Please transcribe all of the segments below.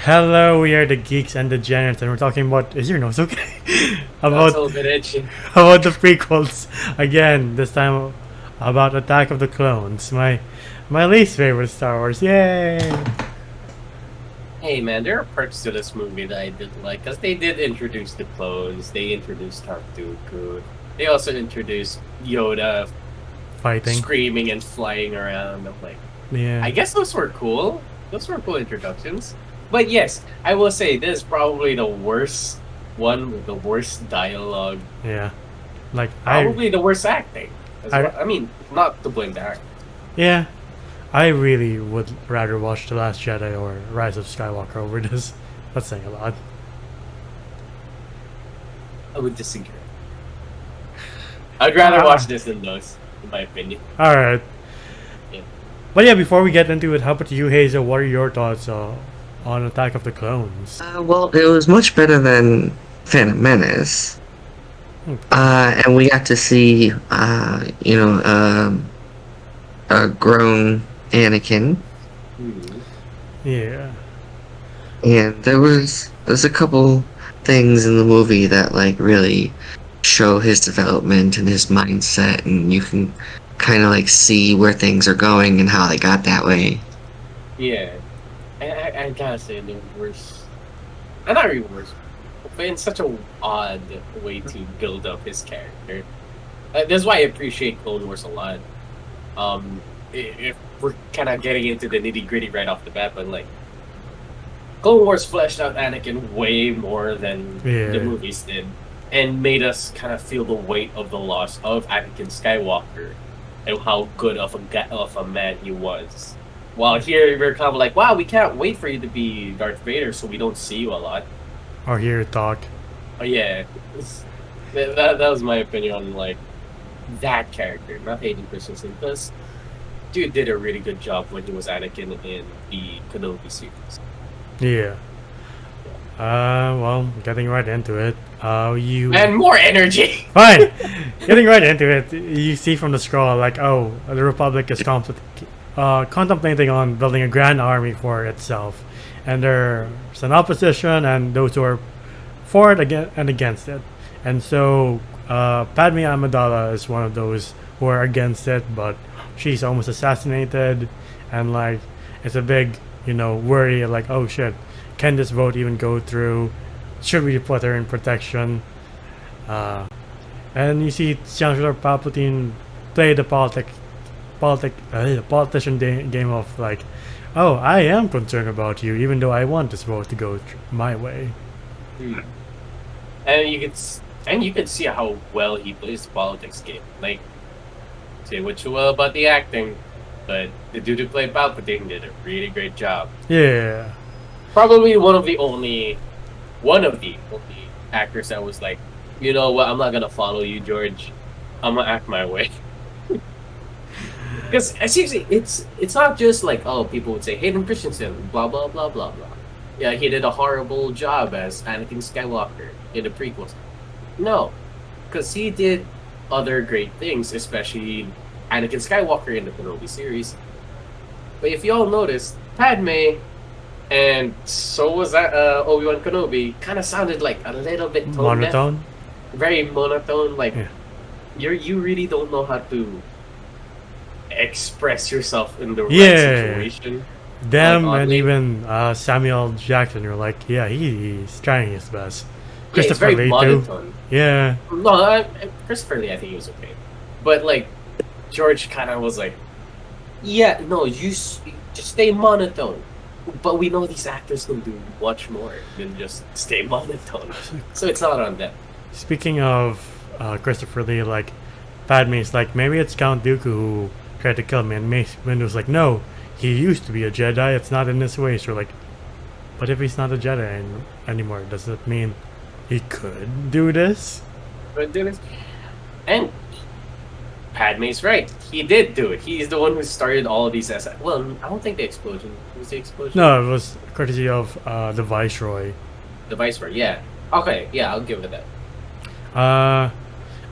Hello, we are the geeks and the degenerates, and we're talking about. Is your nose okay? That's a about little bit itchy. about the prequels again. This time about Attack of the Clones. My least favorite Star Wars. Yay! Hey man, there are perks to this movie that I did like, because they did introduce the clones, they introduced Darth Dooku, they also introduced Yoda Fighting. screaming and flying around. I'm like, Yeah. I guess those were cool. Those were cool introductions. But yes, I will say this is probably the worst one with the worst dialogue. Yeah. Like Probably the worst acting. I- I mean, not to blame the actor. Yeah. I really would rather watch The Last Jedi or Rise of Skywalker over this. That's saying a lot. I would disagree. I'd rather watch this than those, in my opinion. Alright. Yeah. But yeah, before we get into it, how about you, Hazel? What are your thoughts on Attack of the Clones? Well, it was much better than Phantom Menace. And we got to see, a grown Anakin. Yeah. And there's a couple things in the movie that like really show his development and his mindset, and you can kind of like see where things are going and how they got that way. Yeah. I gotta say, the worst. Not really worst, but in such a odd way to build up his character. That's why I appreciate Clone Wars a lot. If we're kind of getting into the nitty gritty right off the bat, but like, Clone Wars fleshed out Anakin way more than the movies did, and made us kind of feel the weight of the loss of Anakin Skywalker and how good of a man he was. While here we're kind of like, wow, we can't wait for you to be Darth Vader, so we don't see you a lot. Or hear talk. Oh yeah, that was my opinion on like that character, not Hayden Christensen, because dude did a really good job when he was Anakin in the Kenobi series. Yeah. Well, getting right into it. And more energy. Fine. Getting right into it. You see from the scroll, like, oh, the Republic is contemplating on building a grand army for itself, and there's an opposition and those who are for it and against it. And so, Padme Amidala is one of those who are against it, but she's almost assassinated, and like, it's a big, worry. Like, oh shit, can this vote even go through? Should we put her in protection? And you see Chancellor Palpatine play the politician game of like, oh, I am concerned about you, even though I want this vote to go my way. And you can see how well he plays the politics game. Like, say what you will about the acting, but the dude who played Palpatine did a really great job. Yeah. Probably one of the only actors that was like, you know what, I'm not gonna follow you, George. I'm gonna act my way. Because seriously, it's not just like, oh, people would say Hayden Christensen, blah blah blah blah blah. Yeah, he did a horrible job as Anakin Skywalker in the prequels. No, because he did other great things, especially Anakin Skywalker in the Kenobi series. But if y'all noticed, Padme and so was that Obi-Wan Kenobi kind of sounded like a little bit monotone, very monotone. Like, yeah. You really don't know how to express yourself in the right situation. Them like, and even Samuel Jackson, you're like, yeah, he's trying his best. Christopher Lee too. Yeah. No, Christopher Lee, I think he was okay, but like George kind of was like, yeah, no, you just stay monotone. But we know these actors can do much more than just stay monotone, so it's not on them. Speaking of Christopher Lee, like Padme's like, maybe it's Count Dooku who tried to kill me, and Mace Windu's like, no, he used to be a Jedi, it's not in this way. So like, but if he's not a Jedi anymore, does that mean he could do this? And Padme's right. He did do it. He's the one who started all of these. Well, I don't think the explosion was the explosion. No, it was courtesy of the Viceroy. The Viceroy, yeah. Okay, yeah, I'll give it that.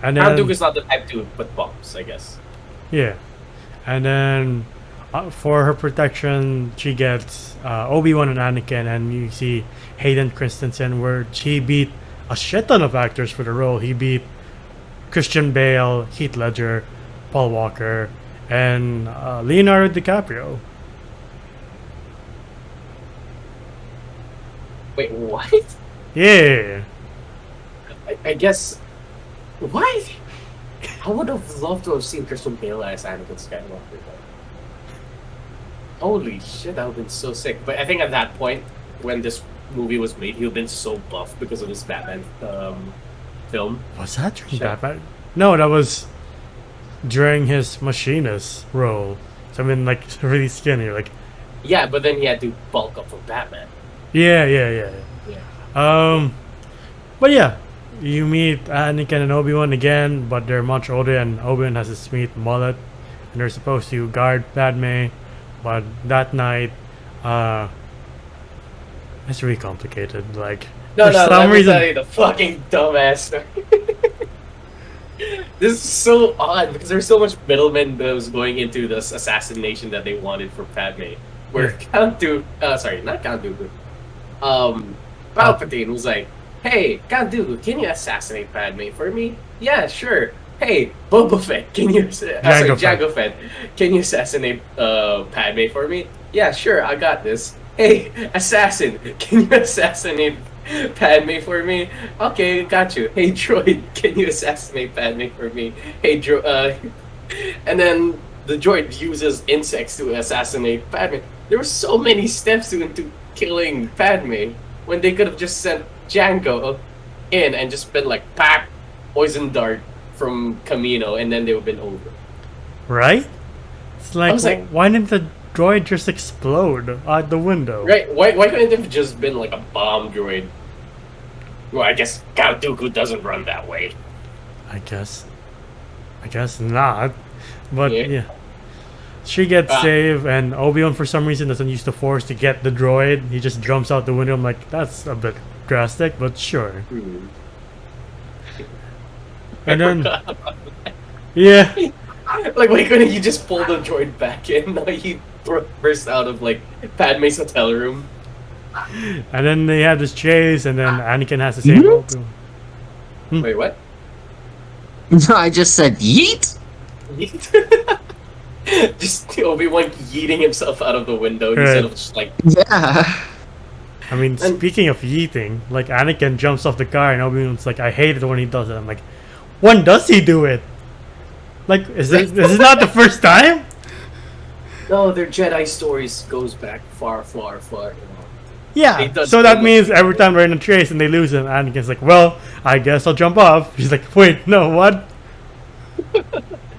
And then Count Dooku is not the type to put bombs, I guess. Yeah, and then For her protection, she gets Obi-Wan and Anakin, and you see Hayden Christensen, where she beat a shit ton of actors for the role. He beat Christian Bale, Heath Ledger, Paul Walker, and Leonardo DiCaprio. Wait, what? Yeah. I guess. What? I would have loved to have seen Christian Bale as Anakin Skywalker. Though. Holy shit, that would have been so sick. But I think at that point, when this movie was made, he would have been so buff because of his Batman film. Was that during Shit. Batman? No, that was during his machinist role. So I mean, like, really skinny. Like, Yeah, but then he had to bulk up for Batman. yeah. Yeah. But yeah, you meet Anakin and Obi-Wan again, but they're much older, and Obi-Wan has a sweet mullet, and they're supposed to guard Padme. But that night, it's really complicated. Like, No, for let some me reason, tell you the fucking dumbass story. This is so odd because there's so much middleman that was going into this assassination that they wanted for Padme. Where Count Dooku, sorry, not Count Dooku. Palpatine was like, "Hey, Count Dooku, can you assassinate Padme for me? Yeah, sure. Hey, Boba Fett, can you? Jango Fett, can you assassinate Padme for me? Yeah, sure, I got this. Hey, assassin, can you assassinate Padme for me? Okay, got you. Hey, droid, can you assassinate Padme for me? Hey, and then the droid uses insects to assassinate Padme. There were so many steps into killing Padme when they could have just sent Jango in and just been like, pap, poison dart from Camino, and then they would have been over. right? It's like, I was like, why didn't the droid just explode out the window? right? Why couldn't it have just been like a bomb droid? Well, I guess Count Dooku doesn't run that way. I guess not. But Yeah. yeah. She gets saved, and Obi-Wan for some reason doesn't use the Force to get the droid. He just jumps out the window. I'm like, that's a bit drastic, but sure. And then, yeah, Like, why couldn't you just pull the droid back in? No, he burst out of like Padme's hotel room. and then they have this chase, and then Anakin has to save Obi-Wan. Wait, what? No, I just said yeet. Just Obi-Wan yeeting himself out of the window instead of just like. Yeah. I mean, speaking of yeeting, like Anakin jumps off the car, and Obi-Wan's like, I hate it when he does it. I'm like, when does he do it? Like, is this not the first time? No, their Jedi stories goes back far. Yeah, does so so that much. means every time they're in a chase and they lose him, Anakin's like, well, I guess I'll jump off. He's like, wait, no, what?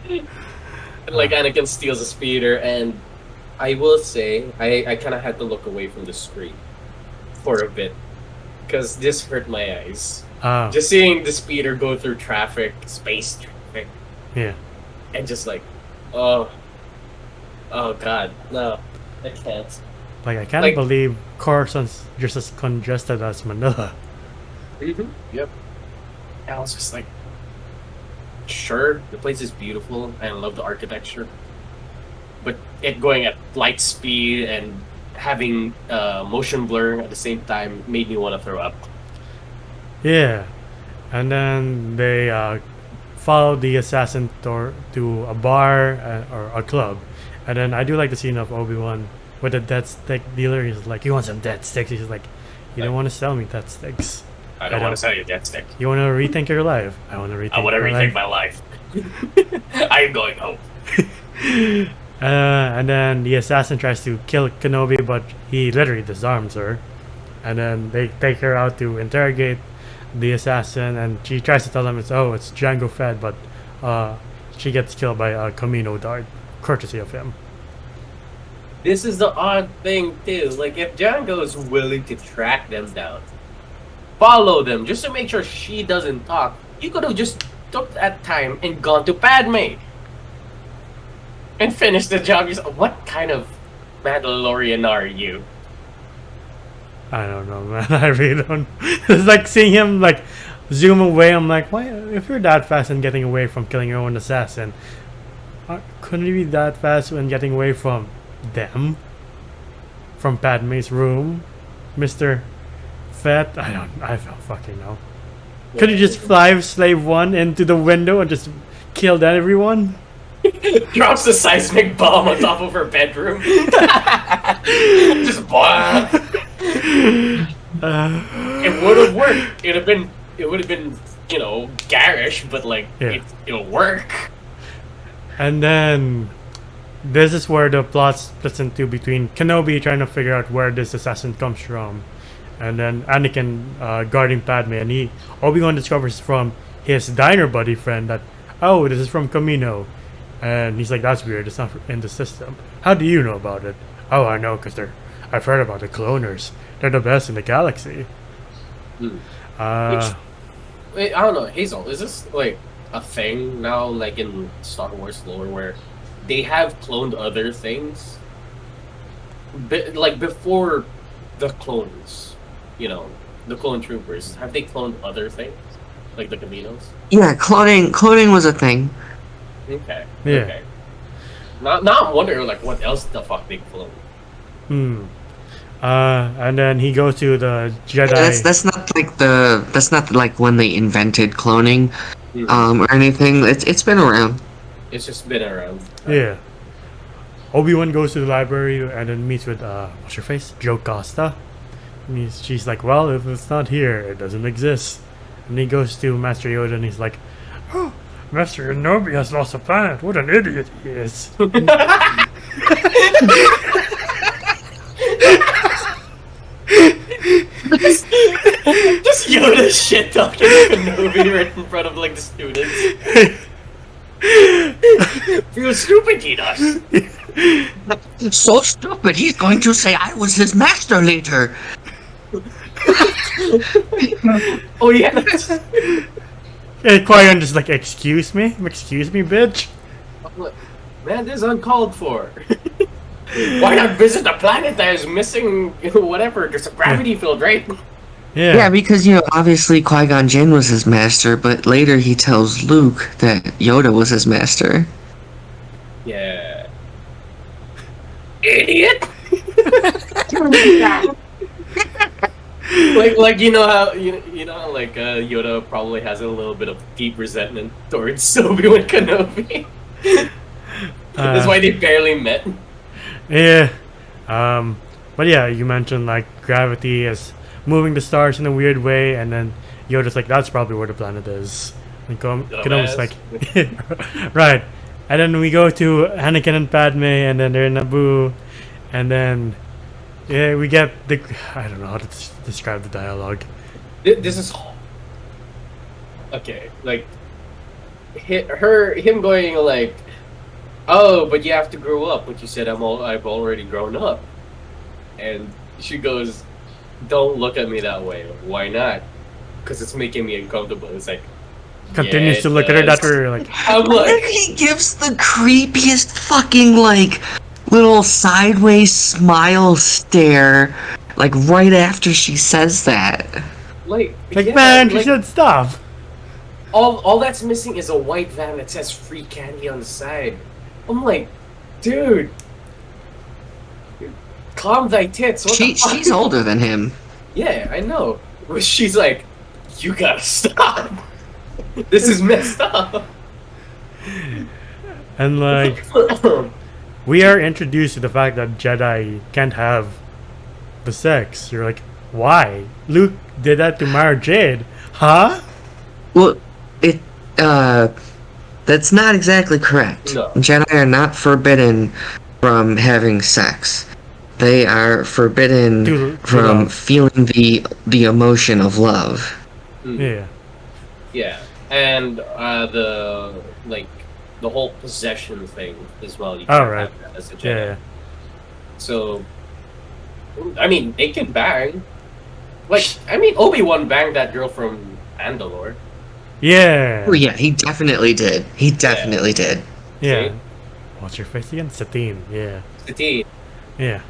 And like Anakin steals a speeder, and I will say I kind of had to look away from the screen for a bit because this hurt my eyes. Just seeing the speeder go through traffic, space traffic, Yeah. and just like, oh god, no, I can't. Like, I can't Like- believe Coruscant's just as congested as Manila. Yep. I was just like, sure, the place is beautiful, and I love the architecture, but it going at light speed and having motion blur at the same time made me want to throw up. Yeah. And then they follow the assassin to a bar or a club. And then I do like the scene of Obi-Wan with the dead stick dealer. He's like, you want some dead sticks? He's like, you don't want to sell me dead sticks. I don't want to sell you that stick. You want to rethink your life? I want to rethink I want to your rethink life. my life. I'm going home. And then the assassin tries to kill Kenobi, but he literally disarms her. And then they take her out to interrogate the assassin, and she tries to tell them it's Jango Fett, but she gets killed by a Camino dart, courtesy of him. This is the odd thing too. Like, if Django is willing to track them down, follow them just to make sure she doesn't talk, you could have just took that time and gone to Padme and finished the job. What kind of Mandalorian are you? I don't know, man. I really don't. It's like seeing him like zoom away. I'm like, why? If you're that fast in getting away from killing your own assassin, couldn't you be that fast when getting away from them from Padme's room, Mr. Fett. I don't fucking know. Could he just fly Slave 1 into the window and just kill everyone? Drops the seismic bomb on top of her bedroom. Just blah. It would have worked. It would have been, you know, garish, but like it'll work. And then this is where the plot splits into between Kenobi trying to figure out where this assassin comes from, and then Anakin guarding Padme, and Obi-Wan discovers from his diner buddy friend that, oh, this is from Camino. And he's like, that's weird, it's not in the system. How do you know about it? Oh, I know, because I've heard about the cloners. They're the best in the galaxy. Wait, I don't know, Hazel, is this like a thing now, like in Star Wars lore, where they have cloned other things? Like before the clones, you know, the clone troopers, have they cloned other things? Like the Caminos? Yeah, cloning was a thing. Okay. Yeah. Okay. Now I'm wondering, like, what else the fuck they clone? And then he goes to the Jedi. That's not like when they invented cloning, or anything. It's been around. It's just been around. Yeah. Obi-Wan goes to the library and then meets with what's her face? Joe Costa. And she's like, well, if it's not here, it doesn't exist. And he goes to Master Yoda and he's like, oh, Master Kenobi has lost a planet. What an idiot he is. Just Yoda shit talking Kenobi right in front of like the students. Feel stupid, he does. So stupid. He's going to say I was his master later. Oh yeah. And Qui-Gon just like, excuse me, bitch. Man, this is uncalled for. Why not visit a planet that is missing whatever? There's a gravity field, right? Yeah, because, you know, obviously Qui-Gon Jinn was his master, but later he tells Luke that Yoda was his master. Yeah. Idiot! like you know how like Yoda probably has a little bit of deep resentment towards Obi-Wan Kenobi. That's why they barely met. Yeah. But yeah, you mentioned like gravity is moving the stars in a weird way, and then Yoda's like, that's probably where the planet is. And Kenobi's like, right. And then we go to Anakin and Padme, and then they're in Naboo, and then we get the, I don't know how to describe the dialogue. This is okay. Like him going like, oh, but you have to grow up. But you said I've already grown up, and she goes, don't look at me that way. Why not? Because it's making me uncomfortable. It's like continues to look at her that way, like, I'm like, he gives the creepiest fucking like little sideways smile stare, like right after she says that. Like yeah, man, she should stop. All that's missing is a white van that says free candy on the side. I'm like, dude, calm thy tits. She's older than him. Yeah, I know. But she's like, you gotta stop. This is messed up. And like, we are introduced to the fact that Jedi can't have the sex. You're like, why? Luke did that to Mara Jade, huh? Well, that's not exactly correct. No. Jedi are not forbidden from having sex. They are forbidden from feeling the emotion of love. Yeah. Yeah, and the whole possession thing as well. You can't have that as a Jedi. Yeah. So, I mean, they can bang. Like, I mean, Obi-Wan banged that girl from Mandalore. Yeah. Oh yeah, he definitely did. He definitely did. Yeah. See? What's your face again? Satine. Yeah. Satine. Yeah.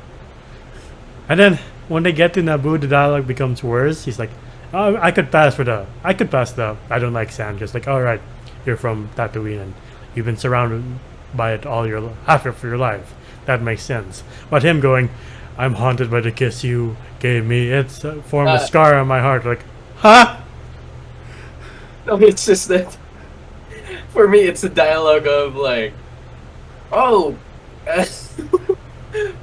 And then when they get to Naboo, the dialogue becomes worse. He's like, "Oh, I could pass the I don't like sand." Just like, all right, you're from Tatooine and you've been surrounded by it half of your life. that makes sense. But him going, I'm haunted by the kiss you gave me. It's formed a scar on my heart. Like, huh? No, it's just that for me, it's a dialogue of like, oh,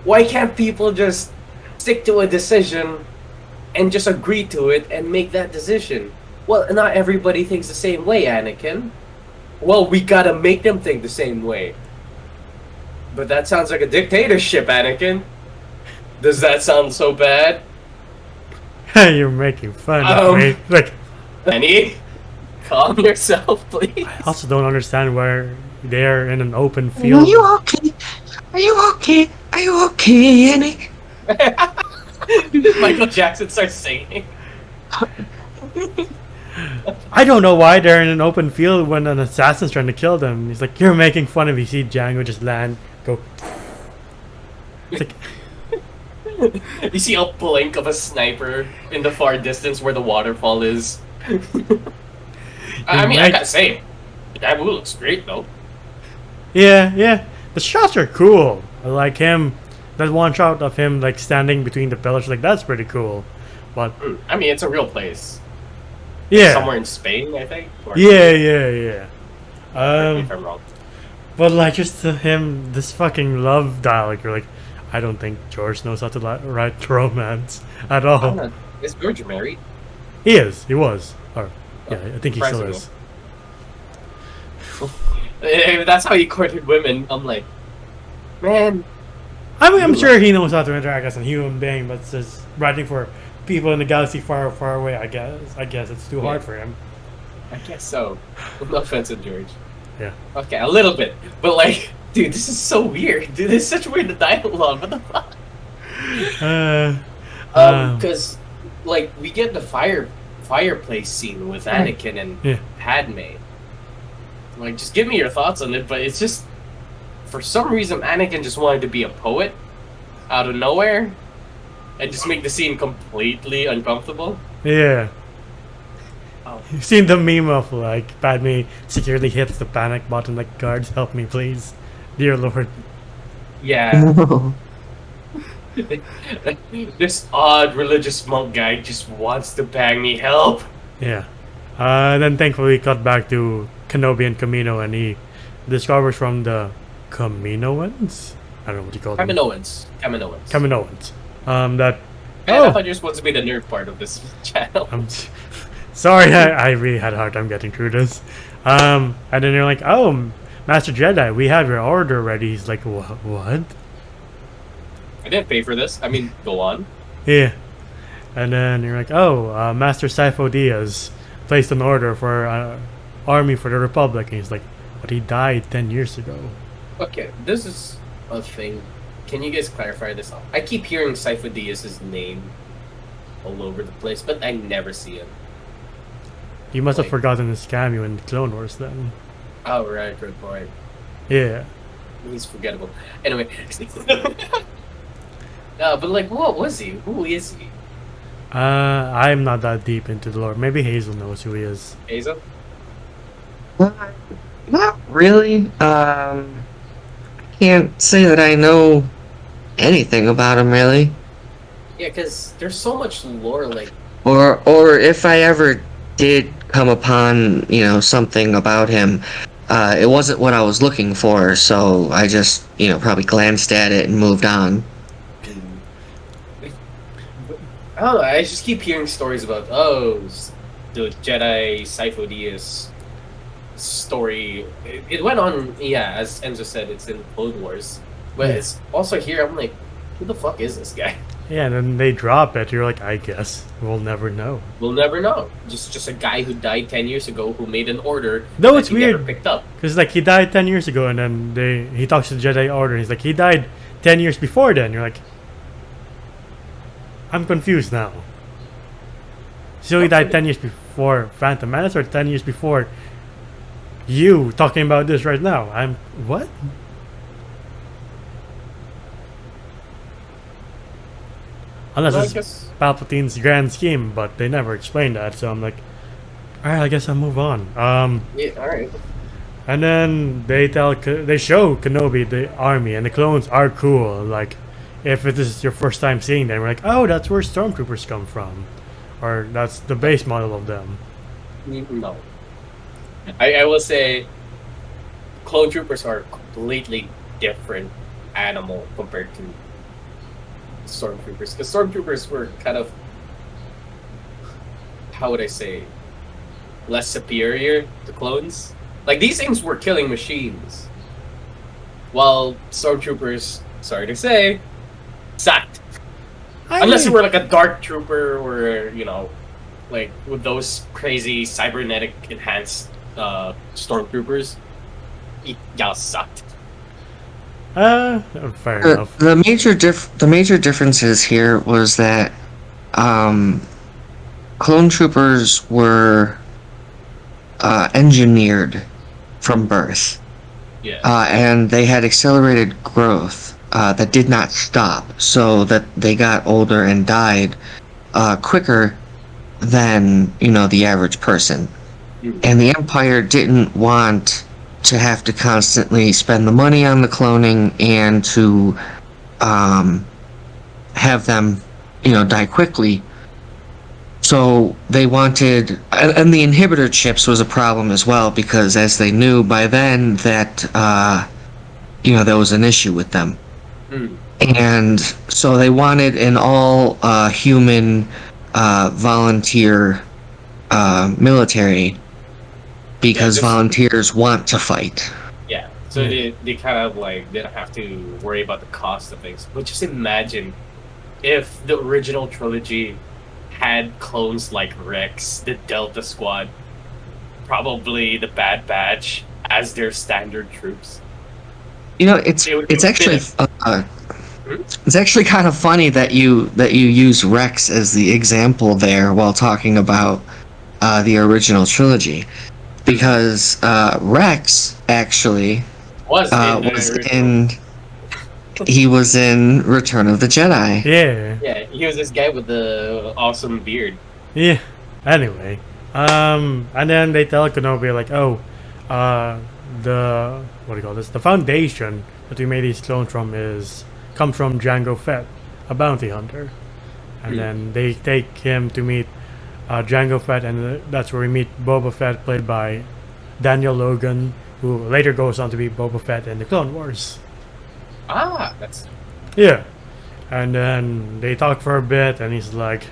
why can't people just stick to a decision and just agree to it and make that decision? Well, not everybody thinks the same way, Anakin. Well, we gotta make them think the same way. But that sounds like a dictatorship, Anakin. Does that sound so bad? You're making fun of me. Like, Annie, calm yourself, please. I also don't understand where they're in an open field. Are you okay? Are you okay? Are you okay, Annie? Michael Jackson starts singing. I don't know why they're in an open field when an assassin's trying to kill them. He's like, you're making fun of me. See Django just land, go. It's like, You see a blink of a sniper in the far distance where the waterfall is. I mean, I gotta say, that movie looks great though. yeah. The shots are cool. I like him. That one shot of him like standing between the pillars, like that's pretty cool. But I mean, it's a real place. yeah, Somewhere in Spain, I think. Or yeah. correct me if I'm wrong. But like just him, this fucking love dialogue. You're like, I don't think George knows how to write romance at I all. don't know. Is George married? He is. He was. Or yeah, I think he still Surprisingly. is. If that's how he courted women, I'm like, man. I mean, I'm sure he knows how to interact as a human being, but just writing for people in the galaxy far, far away, I guess it's too hard for him. I guess so. No offense to George. Yeah. Okay, a little bit. But like, dude, this is so weird. Dude, this is such weird dialogue. What the fuck? Because, like, we get the fireplace scene with Anakin and Padme. Like, just give me your thoughts on it, but it's just, for some reason, Anakin just wanted to be a poet out of nowhere and just make the scene completely uncomfortable. Yeah. Oh. You've seen the meme of like Padme secretly hits the panic button like, guards help me please, dear lord. Yeah. No. This odd religious monk guy just wants to bang me, help! Yeah. Then thankfully cut back to Kenobi and Kamino, and he discovers from the Kaminoans? I don't know what you call them. Kaminoans. Kaminoans. That... Man, I thought you were supposed to be the nerd part of this channel. I'm sorry, I really had a hard time getting through this. And then you're like, oh, Master Jedi, we have your order ready. He's like, what? I didn't pay for this. I mean, go on. Yeah. And then you're like, oh, Master Sifo Dyas placed an order for army for the Republic. And he's like, but he died 10 years ago. Okay, this is a thing. Can you guys clarify this? I keep hearing Sifo Dyas' name all over the place, but I never see him. You must have forgotten his cameo in Clone Wars then. Oh, right, good point. Yeah. He's forgettable. Anyway. But like, what was he? Who is he? I'm not that deep into the lore. Maybe Hazel knows who he is. Hazel? Not really. Can't say that I know anything about him really. Yeah, because there's so much lore, like... Or if I ever did come upon, something about him, it wasn't what I was looking for, so I just, probably glanced at it and moved on. I don't know, I just keep hearing stories about, the Jedi Sifo Dyas story. It went on, yeah, as Enzo said, it's in Clone Wars. But it's also here, I'm like, who the fuck is this guy? Yeah, and then they drop it. You're like, I guess we'll never know. We'll never know. Just a guy who died 10 years ago who made an order No, that it's he weird. never picked up. Because like he died 10 years ago, and then he talks to the Jedi Order, and he's like, he died 10 years before then. You're like, I'm confused now. So he died 10 years before Phantom Menace, or 10 years before you talking about this right now? I'm what? Unless Well, I it's guess- Palpatine's grand scheme, but they never explained that. So I'm like, all right, I guess I'll move on. Yeah, alright. And then they show Kenobi the army, and the clones are cool. Like, if it is your first time seeing them, we're like, oh, that's where stormtroopers come from, or that's the base model of them. No. I will say clone troopers are a completely different animal compared to stormtroopers. Because stormtroopers were kind of, how would I say, less superior to clones. Like, these things were killing machines. While stormtroopers, sorry to say, sucked. Unless you were like a dark trooper or, you know, like with those crazy cybernetic enhanced stormtroopers, y'all sucked. Fair enough. The major differences here was that clone troopers were engineered from birth. Yeah. And they had accelerated growth that did not stop, so that they got older and died quicker than, you know, the average person. And the Empire didn't want to have to constantly spend the money on the cloning and to have them, you know, die quickly. So they wanted, and the inhibitor chips was a problem as well, because as they knew by then that, you know, there was an issue with them. And so they wanted an all human volunteer military, because volunteers want to fight. Yeah, so they kind of like didn't have to worry about the cost of things. But just imagine if the original trilogy had clones like Rex, the Delta Squad, probably the Bad Batch as their standard troops. You know, it's actually it's actually kind of funny that you use Rex as the example there while talking about the original trilogy, because Rex actually was in Return of the Jedi. Yeah, he was this guy with the awesome beard. Yeah. Anyway, and then they tell Kenobi like, oh, the what do you call this? The foundation that we made these clones from comes from Jango Fett, a bounty hunter, and then they take him to meet Jango Fett, and that's where we meet Boba Fett, played by Daniel Logan, who later goes on to be Boba Fett in the Clone Wars. Ah, that's... Yeah. And then they talk for a bit, and he's like,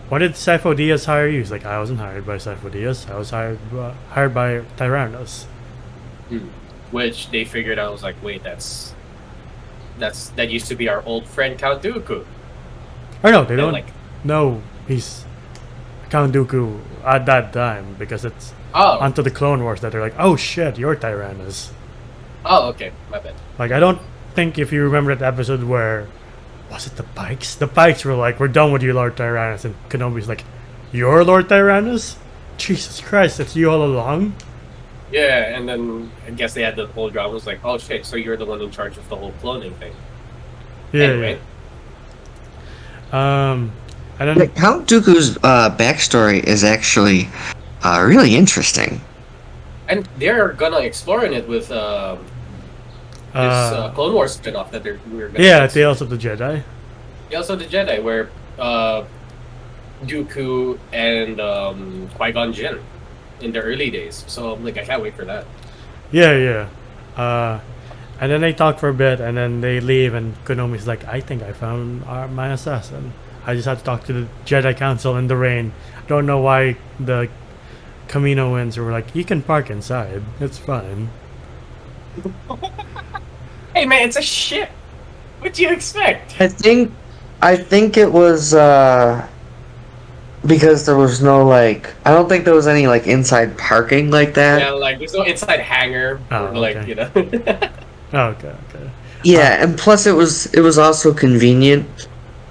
why did Sifo Dyas hire you? He's like, I wasn't hired by Sifo Dyas. I was hired by Tyrannus. Which they figured out was like, wait, that used to be our old friend Count Dooku. Or no, they don't like... know he's Count Dooku at that time, because it's onto the Clone Wars that they're like, oh shit, you're Tyrannus. Oh, okay, my bad. Like, I don't think if you remember that episode where, was it the Pikes? The Pikes were like, we're done with you, Lord Tyrannus, and Kenobi's like, you're Lord Tyrannus? Jesus Christ, it's you all along? Yeah, and then I guess they had the whole drama. Was like, oh shit, so you're the one in charge of the whole cloning thing. Yeah. Anyway. And then Count Dooku's backstory is actually really interesting. And they're gonna explore it with this Clone Wars spin-off that we're gonna... Yeah, Tales of the Jedi. Tales of the Jedi, where Dooku and Qui-Gon Jinn in the early days. So like, I can't wait for that. Yeah. And then they talk for a bit, and then they leave, and Konomi's like, I think I found my assassin. I just had to talk to the Jedi Council in the rain. Don't know why the Kaminoans were like, you can park inside. It's fine. Hey man, it's a ship. What do you expect? I think it was because there was no I don't think there was any inside parking like that. Yeah, there's no inside hangar. Okay. You know. Okay. Yeah, and plus it was also convenient.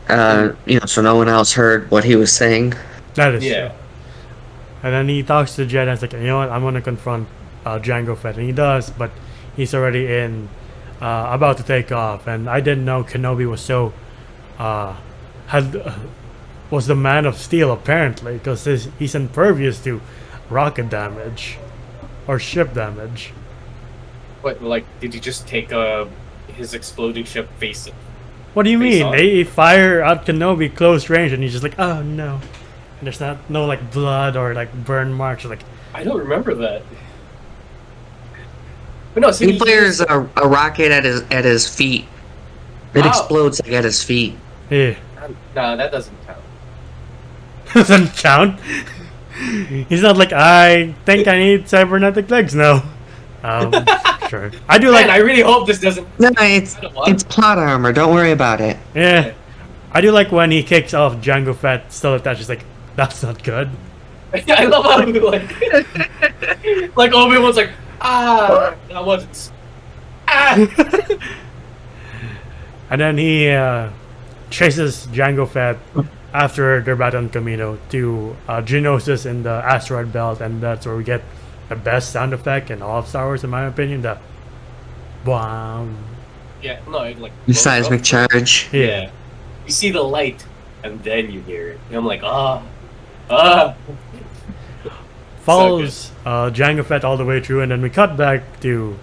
So no one else heard what he was saying. That is Yeah. true. And then he talks to Jedi. He's like, you know what? I'm gonna confront Jango Fett, and he does, but he's already about to take off. And I didn't know Kenobi was so was the man of steel, apparently, because he's impervious to rocket damage. or ship damage. What, like, did you just take his exploding ship face it? What do you Face mean? on? They fire at Kenobi close range, and he's just like, oh no. And there's no like blood or like burn marks. Or, like, I don't remember that. But no, so He fires a rocket at his feet. It explodes like at his feet. yeah, No, that doesn't count. doesn't count. He's not like, I think I need cybernetic legs now. Sure. I do like. Man, I really hope this doesn't. No, it's plot armor. Don't worry about it. Yeah, I do like when he kicks off Jango Fett still attached. He's like, that's not good. I love how he like Obi-Wan's like, that wasn't. And then he chases Jango Fett after their battle on Camino to Geonosis in the asteroid belt, and that's where we get the best sound effect in all of Star Wars, in my opinion. The BWAM. Yeah, no, it, like The seismic charge. Yeah, you see the light, and then you hear it. And I'm like, Follows Jango Fett all the way through, and then we cut back to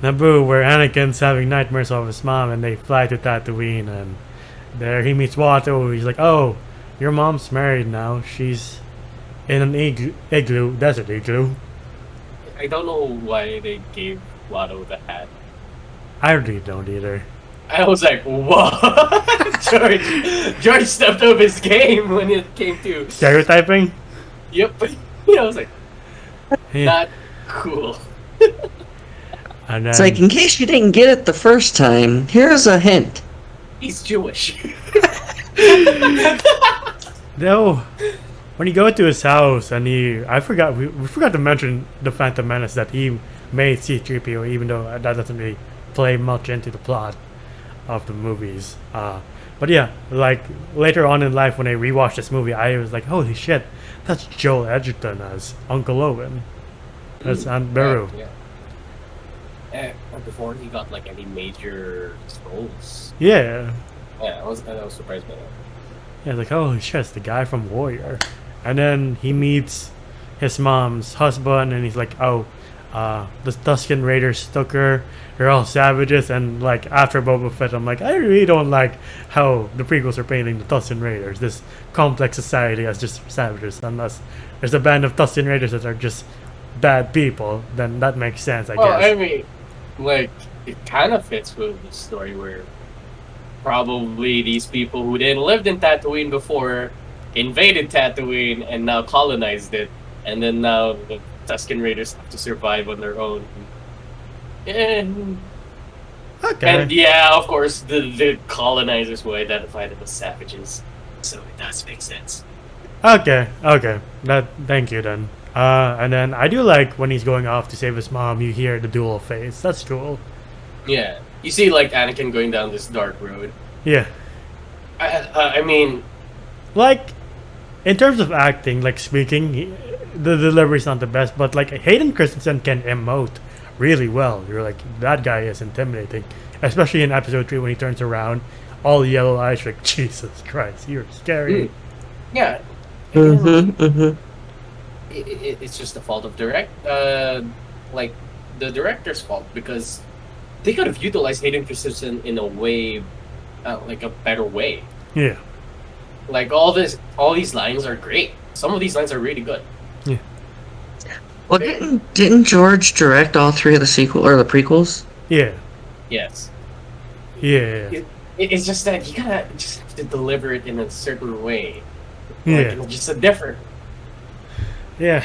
Naboo, where Anakin's having nightmares of his mom, and they fly to Tatooine, and there he meets Watto. He's like, oh, your mom's married now. She's in an igloo, desert igloo. I don't know why they gave Watto the hat. I really don't either. I was like, what? George stepped up his game when it came to Stereotyping? Yep. I was like, Yeah. not cool. And then, It's like, in case you didn't get it the first time, here's a hint. He's Jewish. no, when you go to his house and we forgot to mention the Phantom Menace, that he made C-3PO, even though that doesn't really play much into the plot of the movies. But yeah, like later on in life when I rewatched this movie, I was like, holy shit, that's Joel Edgerton as Uncle Owen. That's Aunt Beru. Yeah. Before he got like any major roles. Yeah. Yeah, I was surprised by that. Yeah, like, holy shit, it's the guy from Warrior. And then he meets his mom's husband, and he's like, oh, the Tusken Raiders took her. They're all savages, and like after Boba Fett, I'm like, I really don't like how the prequels are painting the Tusken Raiders, this complex society, as just savages. Unless there's a band of Tusken Raiders that are just bad people, then that makes sense, I Well, guess. I mean, like, it kind of fits with the story where probably these people who didn't lived in Tatooine before invaded Tatooine and now colonized it, and then now the Tusken Raiders have to survive on their own. And Okay. yeah, of course, the colonizers will identify them as savages, so it does make sense. Okay. Thank you then. And then I do like when he's going off to save his mom, you hear the dual face. That's cool. Yeah, you see, like Anakin going down this dark road. Yeah. I mean, Like, in terms of acting, like speaking, the delivery's not the best, but like Hayden Christensen can emote really well. You're like, that guy is intimidating. Especially in episode 3 when he turns around, all yellow eyes, like, Jesus Christ, you're scary. yeah. Mm-hmm. It's just the fault of like the director's fault, because they could have utilized Hayden Christensen in a way, like a better way. Yeah. Like all these lines are great. Some of these lines are really good. Well, didn't George direct all three of the the prequels? Yeah. Yes. Yeah. It's just that you gotta just have to deliver it in a certain way. Yeah. Like, just a different. Yeah.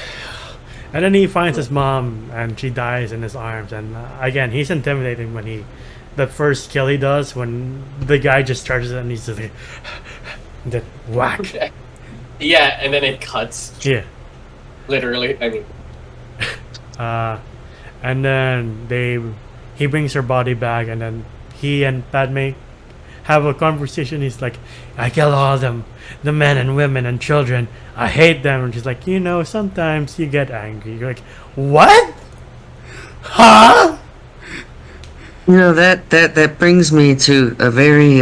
And then he finds his mom and she dies in his arms, and again, he's intimidating when the first kill he does, when the guy just charges it and he's just like, then whack. Yeah, and then it cuts. Yeah. Literally, I mean. And then he brings her body back, and then he and Padme have a conversation. He's like, I kill all of them, the men and women and children. I hate them. And she's like, sometimes you get angry. You're like, what? Huh? That brings me to a very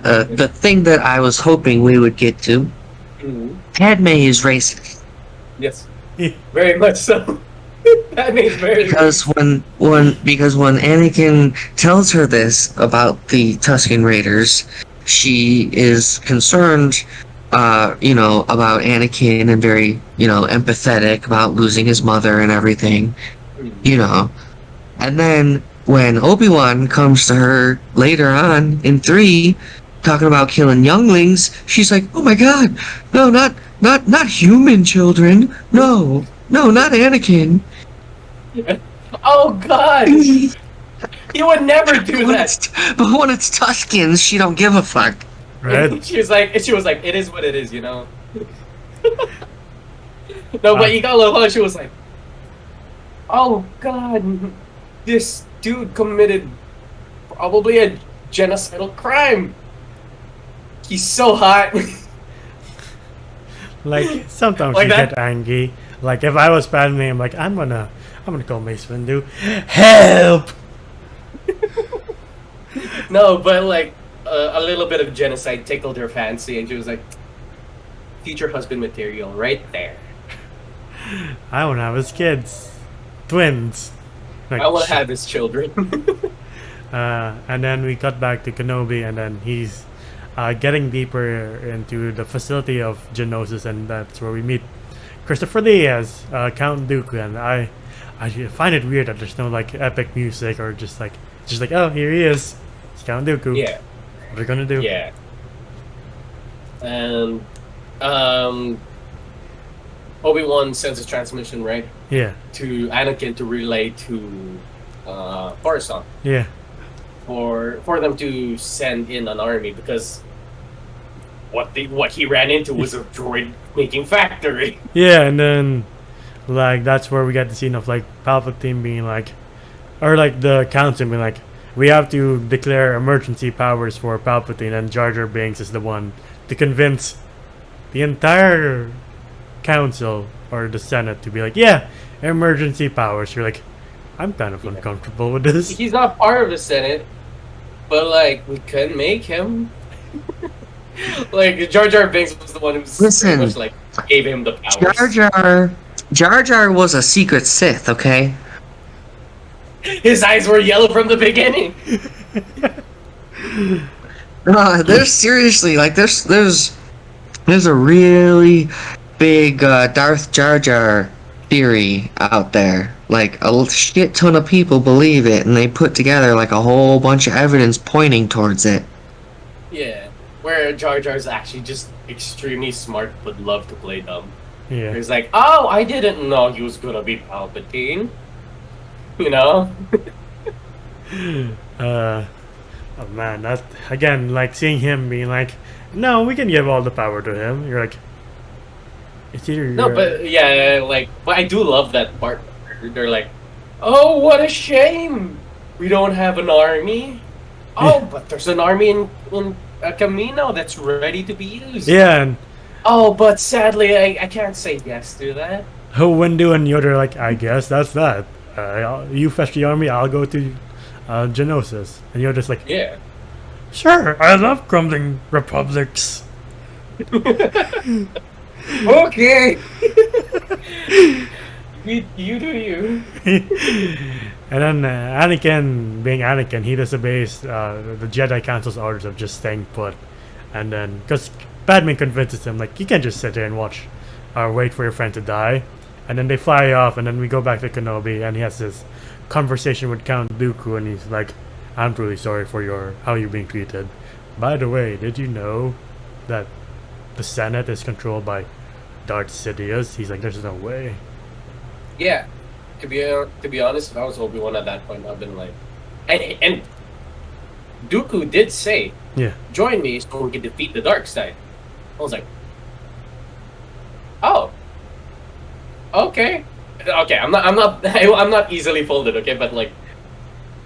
the thing that I was hoping we would get to. Mm-hmm. Padme is racist. Yes. Very much so. That makes very Because when Anakin tells her this about the Tusken Raiders, she is concerned, about Anakin and very, empathetic about losing his mother and everything, you know. And then when Obi-Wan comes to her later on in 3, talking about killing younglings, she's like, "Oh my God, no, not human children, no, not Anakin." Oh God! You would never do that. But when it's Tuskens, she don't give a fuck. Right? She was like, it is what it is, you know. No, but you got a little. She was like, oh God, this dude committed probably a genocidal crime. He's so hot. Like sometimes Like you that? get angry. Like if I was Padme, I'm like, I'm gonna call Mace Windu. Help! No, but like a little bit of genocide tickled her fancy, and she was like, future husband material right there. I wanna have his kids. Twins. Like, I want to have his children. and then we cut back to Kenobi, and then he's getting deeper into the facility of Geonosis, and that's where we meet Christopher Lee as Count Dooku. And I find it weird that there's no like epic music or just like oh, here he is, it's Count Dooku. Yeah. What are we gonna do? Yeah. And Obi-Wan sends a transmission, right, Yeah. to Anakin to relay to Coruscant Yeah. for them to send in an army, because what he ran into was a droid making factory. Yeah, and then like that's where we get the scene of like Palpatine being like, or like the council being like, we have to declare emergency powers for Palpatine, and Jar Jar Binks is the one to convince the entire council or the Senate to be like, yeah, emergency powers. You're like, I'm kind of uncomfortable with this. He's not part of the Senate, but like we couldn't make him. Like Jar Jar Binks was the one who Listen, pretty much like gave him the powers. Jar Jar was a secret Sith, okay? His eyes were yellow from the beginning. There's seriously like there's a really big Darth Jar Jar theory out there. Like a shit ton of people believe it, and they put together like a whole bunch of evidence pointing towards it. Yeah, where Jar Jar's actually just extremely smart but love to play dumb. Yeah. He's like, oh, I didn't know he was gonna be Palpatine. You know? Oh man, that again, like seeing him being like, no, we can give all the power to him. You're like, it's either No, you're- but yeah, like, but I do love that part. Where they're like, oh, what a shame, we don't have an army. Oh, but there's an army in Camino that's ready to be used. yeah, and Oh, but sadly, I can't say yes to that. Windu and Yoda are like, I guess that's that. You fetch the army, I'll go to Geonosis. And Yoda's like, Yeah. sure, I love crumbling republics. Okay. You do you. And then Anakin, being Anakin, he disobeys the Jedi Council's orders of just staying put. And then, because Padme convinces him, like, you can't just sit there and watch or wait for your friend to die. And then they fly off, and then we go back to Kenobi, and he has this conversation with Count Dooku, and he's like, I'm truly sorry for how you're being treated. By the way, did you know that the Senate is controlled by Darth Sidious? He's like, there's no way. Yeah. To be honest, if I was Obi-Wan at that point, I've been like, and Dooku did say, Yeah. join me so we can defeat the dark side. I was like, oh, okay. I'm not easily folded, okay, but like,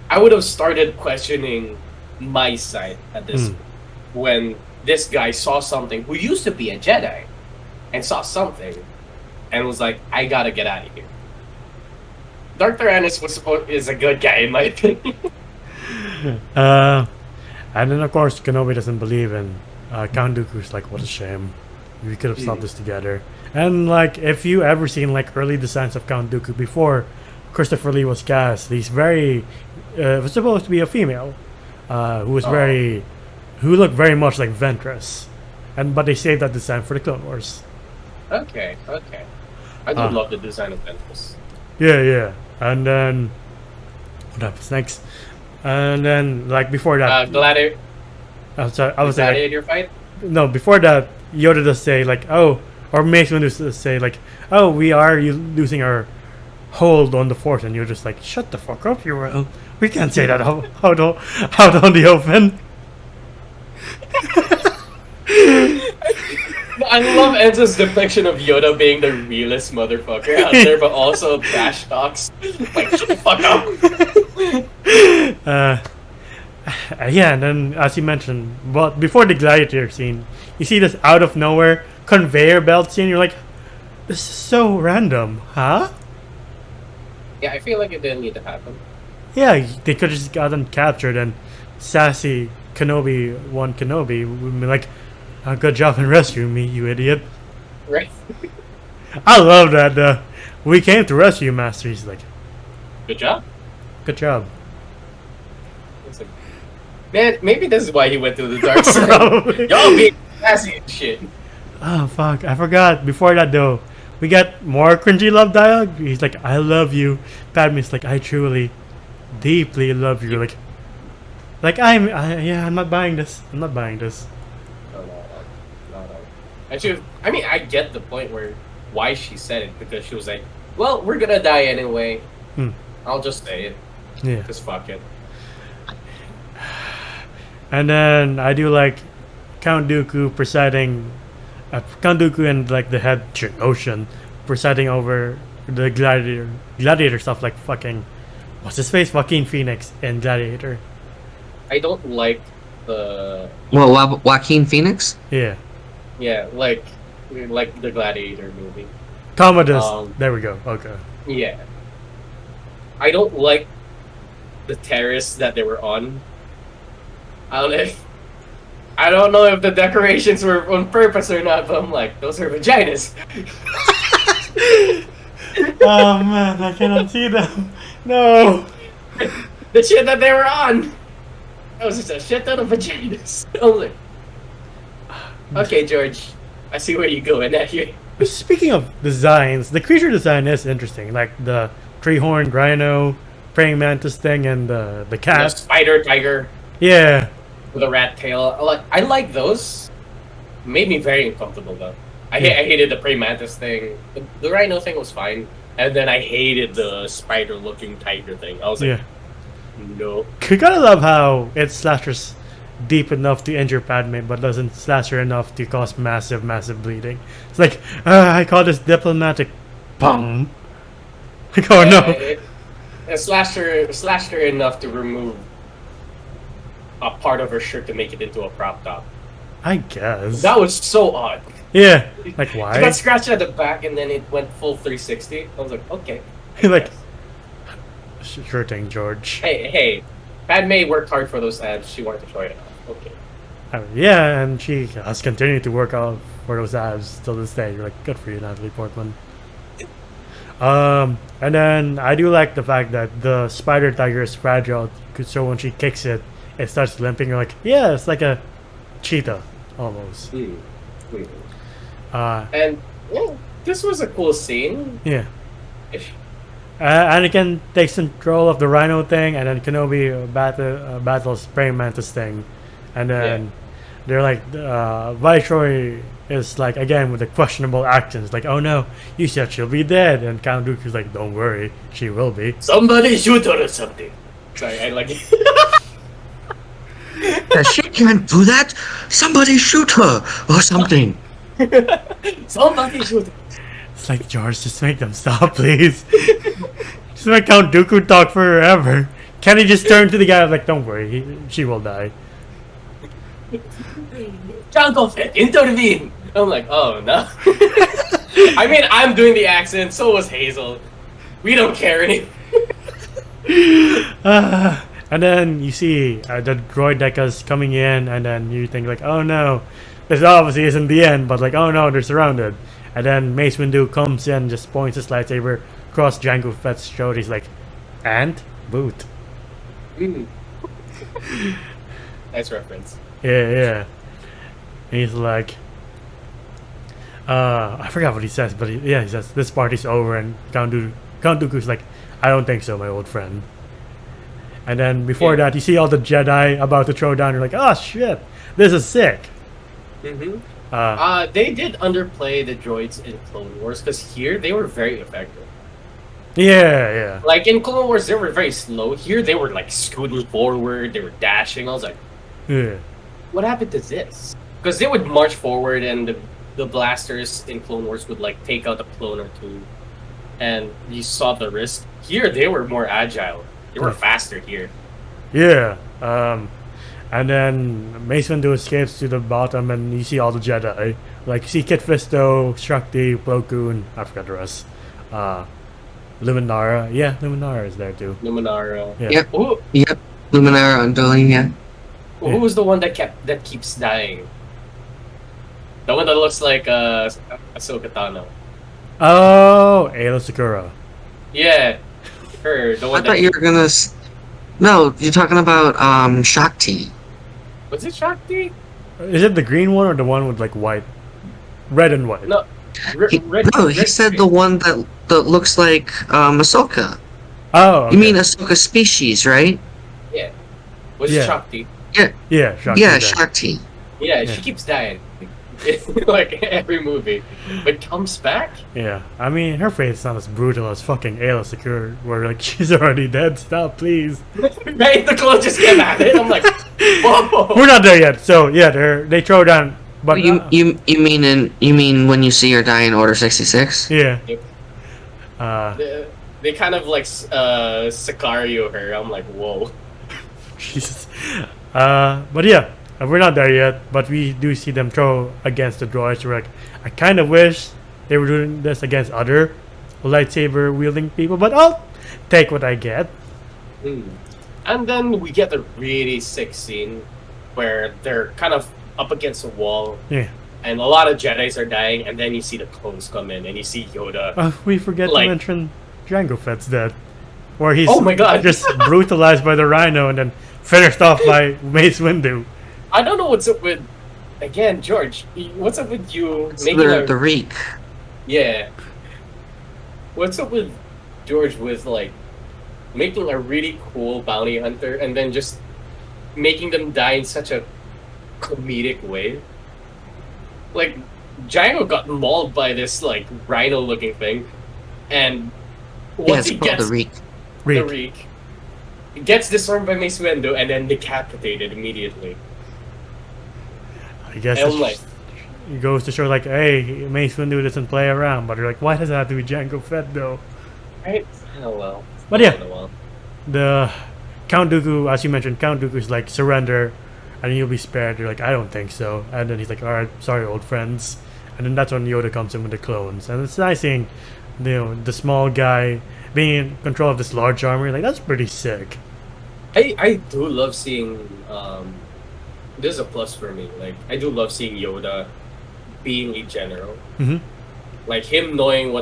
I would have started questioning my side at this when this guy saw something, who used to be a Jedi, and saw something, and was like, I gotta get out of here. Darth Tyrannus is a good guy in my opinion. And then of course Kenobi doesn't believe in Count Dooku's like, what a shame. We could have stopped this together. And like, if you ever seen like early designs of Count Dooku before Christopher Lee was cast, he's very was supposed to be a female, who was who looked very much like Ventress, but they saved that design for the Clone Wars. Okay. I do love the design of Ventress. Yeah. And then what happens next? And then like before that, Gladiator. I'm sorry, I was like, Gladiator fight. no, before that, Yoda does say like, oh, or Mace Windu say like, oh, we are losing our hold on the Force, and you're just like, shut the fuck up, you will. We can't say that out on the open. I love Enzo's depiction of Yoda being the realest motherfucker out there, but also trash talks. Like, shut the fuck up! Yeah, and then as you mentioned, but before the gladiator scene, you see this out of nowhere conveyor belt scene. You're like, this is so random, huh? Yeah, I feel like it didn't need to happen. Yeah, they could have just gotten captured, and sassy Kenobi would be like, good job in rescuing me, you idiot. Right? I love that. We came to rescue you, Master. He's like, Good job. good job. It's like, man, maybe this is why he went to the dark side. Probably. Y'all being sassy and shit. Oh fuck, I forgot. Before that though, we got more cringy love dialogue. He's like, I love you. Padme's like, I truly, deeply love you. I'm not buying this. I'm not buying this. No. I mean, I get the point why she said it, because she was like, well, we're gonna die anyway. I'll just say it. Yeah. Just fuck it. And then I do like Count Dooku presiding, Count Dooku and like the head Ocean presiding over the gladiator stuff, like fucking, what's his face, Joaquin Phoenix in Gladiator. I don't like the Joaquin Phoenix? Yeah. yeah, like the Gladiator movie. Commodus. There we go. Okay. Yeah. I don't like the terrace that they were on. I don't know if the decorations were on purpose or not, but I'm like, those are vaginas. Oh man, I cannot see them. No. The shit that they were on. That was just a shit ton of vaginas. I was like, okay, George, I see where you're going at here. Speaking of designs, the creature design is interesting. Like the three-horned rhino, praying mantis thing, and the cat. The spider tiger Yeah. with a rat tail. I like those. Made me very uncomfortable though. I hated the praying mantis thing. The rhino thing was fine, and then I hated the spider-looking tiger thing. I was like, no. You gotta love how it slashes deep enough to injure Padme, but doesn't slash her enough to cause massive bleeding. It's like, I call this diplomatic. Bum. Like, oh no. It slashed her enough to remove a part of her shirt to make it into a crop top. I guess. That was so odd. Yeah. Like, She why? got scratched at the back and then it went full 360. I was like, okay. Like, sure thing, George. Hey, Padme worked hard for those abs. She wanted to show it off. Okay. Yeah, and she has continued to work out for those abs till this day. You're like, good for you, Natalie Portman. And then I do like the fact that the spider tiger is fragile, so when she kicks it, it starts limping. You're like, yeah, it's like a cheetah, almost. And this was a cool scene. Yeah. Anakin takes control of the rhino thing, and then Kenobi battles praying mantis thing, and then they're like, Viceroy is like, again with the questionable actions, like, oh no, you said she'll be dead, and Count Dooku's like, don't worry, she will be. Somebody shoot her or something. Sorry, I like it. She can't do that. Somebody shoot her or something. Somebody shoot her. It's like, George, just make them stop, please. Just make Count Dooku talk forever. Can he just turn to the guy like, don't worry, she will die. Jango Fett, intervene! I'm like, oh no. I mean, I'm doing the accent, so was Hazel. We don't care anymore. And then you see the droid Deca's coming in, and then you think like, oh no, this obviously isn't the end, but like, oh no, they're surrounded. And then Mace Windu comes in, just points his lightsaber across Jango Fett's shoulder. He's like, and boot. Mm. Nice reference. Yeah. And he's like, I forgot what he says, but he says this party's over, and Count Dooku's like, I don't think so, my old friend. And then before that, you see all the Jedi about to throw down. You're like, oh shit, this is sick. Mm-hmm. They did underplay the droids in Clone Wars because here they were very effective. Yeah. Like in Clone Wars, they were very slow. Here they were like scooting forward. They were dashing. I was like, Yeah. what happened to this? Because they would march forward, and the blasters in Clone Wars would like take out a clone or two, and you saw the risk. Here they were more agile. They were faster here. Yeah. And then Mace Windu escapes to the bottom, and you see all the Jedi. Like, you see Kit Fisto, Shakti, Plo Koon, I forgot the rest. Luminara. Yeah, Luminara is there too. Luminara. Yeah. Yep. Luminara unveiling, yeah. Who was the one that keeps dying? The one that looks like Ahsoka Tano. Oh, Aayla Secura. Yeah, her. The one I thought you were gonna. No, you're talking about Shakti. Was it Shakti? Is it the green one or the one with like white, red and white? No. He said the one that looks like Ahsoka. Oh, okay. You mean Ahsoka species, right? Yeah. Was it Shakti? Yeah, Shakti. Yeah, Shakti. Yeah, she keeps dying. Like every movie, but comes back. Yeah, I mean, her fate's not as brutal as fucking Aayla Secura, where like she's already dead. Stop, please. Right, the clone just came at it. I'm like, whoa. We're not there yet. So yeah, they throw down. But you mean when you see her die in Order 66? Yeah. Yep. They kind of like Sicario her. I'm like, whoa. Jesus. But yeah. We're not there yet, but we do see them throw against the droids. We're like, I kind of wish they were doing this against other lightsaber wielding people, but I'll take what I get. And then we get a really sick scene where they're kind of up against a wall. Yeah. And a lot of Jedis are dying, and then you see the clones come in, and you see Yoda. We forget to mention Jango Fett's dead. Where he's oh my God. just brutalized by the Rhino and then finished off by Mace Windu. I don't know what's up with, again, George. What's up with you making the reek? Yeah. What's up with George with like making a really cool bounty hunter and then just making them die in such a comedic way? Like Django got mauled by this like rhino-looking thing, and once he gets the reek, he gets disarmed by Mace Windu and then decapitated immediately. I guess it goes to show, like, hey, Mace Windu doesn't play around, but you're like, why does it have to be Jango Fett, though? Right? Oh, well. But yeah, the Count Dooku, as you mentioned, Count Dooku's like, surrender, and you'll be spared. You're like, I don't think so. And then he's like, alright, sorry, old friends. And then that's when Yoda comes in with the clones. And it's nice seeing, the small guy being in control of this large army. Like, that's pretty sick. I do love seeing, this is a plus for me. Like, I do love seeing Yoda being a general. Mm-hmm. Like, him knowing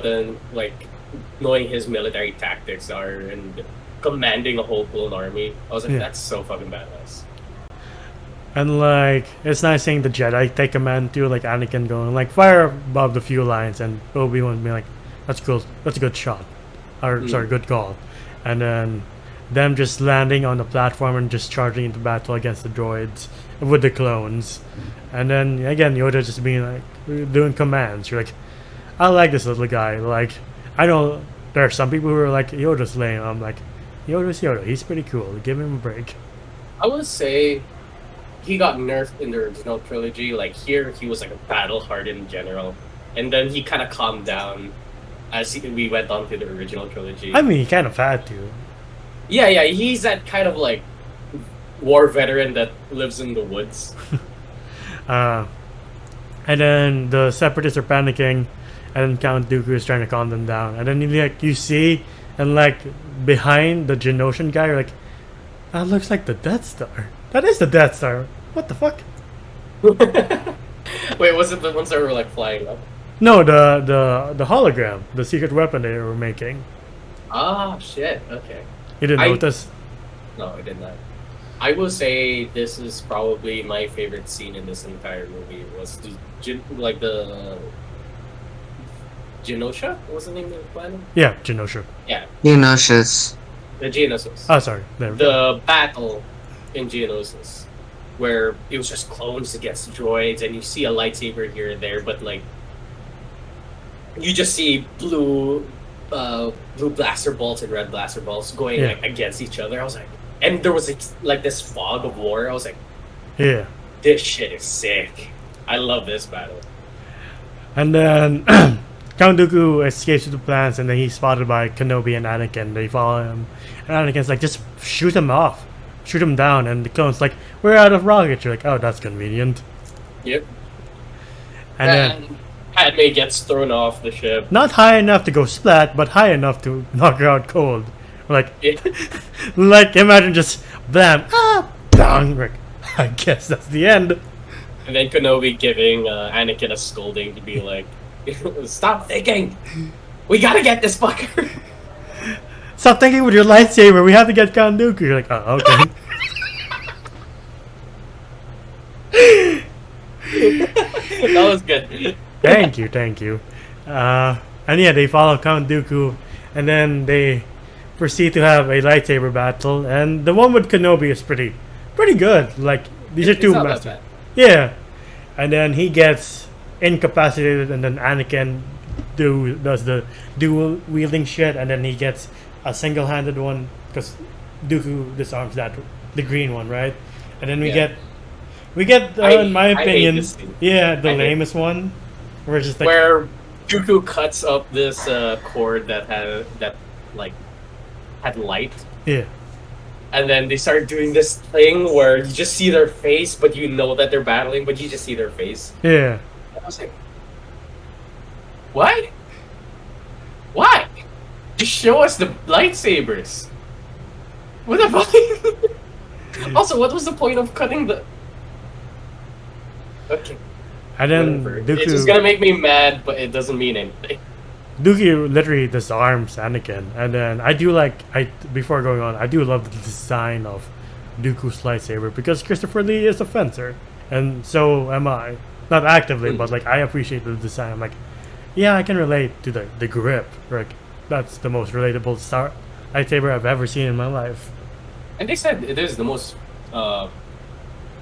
knowing his military tactics are and commanding a whole clone army. I was like, that's so fucking badass. And, like, it's nice seeing the Jedi take command too, like Anakin going, like, fire above the fuel lines, and Obi-Wan being like, that's cool, that's a good shot. Or, sorry, good call. And then them just landing on the platform and just charging into battle against the droids with the clones. And then again, Yoda just being like, doing commands. You're like, I like this little guy. Like, I know there are some people who are like, Yoda's lame. I'm like, Yoda's Yoda, he's pretty cool, give him a break. I would say he got nerfed in the original trilogy. Like, here he was like a battle-hardened general, and then he kind of calmed down as we went on to the original trilogy. I mean, he kind of had to. Yeah, he's that kind of like war veteran that lives in the woods. And then the Separatists are panicking, and then Count Dooku is trying to calm them down. And then you see, and like behind the Geonosian guy, you're like, that looks like the Death Star. That is the Death Star. What the fuck? Wait, was it the ones that were like flying up? No, the hologram, the secret weapon they were making. Ah, shit. Okay. You didn't I- notice? No, I did not. I will say this is probably my favorite scene in this entire movie. Was the Genosha? What was the name of the planet? Yeah, Genosha. Yeah, You know, she's the Geonosis. Oh, sorry. There we go. The battle in Geonosis, where it was just clones against droids, and you see a lightsaber here and there, but like you just see blue blaster bolts and red blaster bolts going Yeah. like against each other. I was like, and there was like this fog of war. I was like, Yeah. this shit is sick. I love this battle. And then Count Dooku escapes with the plans, and then he's spotted by Kenobi and Anakin. They follow him, and Anakin's like, just shoot him off, shoot him down. And the clone's like, we're out of rockets. You're like, oh, that's convenient. Yep. And then Padme gets thrown off the ship. not high enough to go splat, but high enough to knock her out cold. Like, Yeah. like imagine just blam, bang. Like, I guess that's the end. And then Kenobi giving Anakin a scolding to be like, stop thinking! We gotta get this fucker! Stop thinking with your lightsaber. We have to get Count Dooku. You're like, oh, okay. That was good. Thank you, thank you. And yeah, they follow Count Dooku, and then they proceed to have a lightsaber battle. And the one with Kenobi is pretty good. Like these are It's two not that masters. bad. Yeah, and then he gets incapacitated, and then Anakin does the dual wielding shit, and then he gets a single-handed one because Dooku disarms the green one, right? And then we Yeah. get in my I hate opinion, this scene. yeah, the I hate lamest one. We're just like, Where Dooku cuts up this cord that had light, yeah, and then they start doing this thing where you just see their face, but you know that they're battling, but you just see their face. yeah. I was like, what? Why? Just show us the lightsabers. What the fuck? Also, what was the point of cutting the? Okay. And then Whatever. It's just Dooku, gonna make me mad, but it doesn't mean anything. Dooku literally disarms Anakin, and then before going on, I do love the design of Dooku's lightsaber because Christopher Lee is a fencer, and so am I. Not actively, but like I appreciate the design. I'm like, yeah, I can relate to the grip. Like that's the most relatable lightsaber I've ever seen in my life. And they said it is the most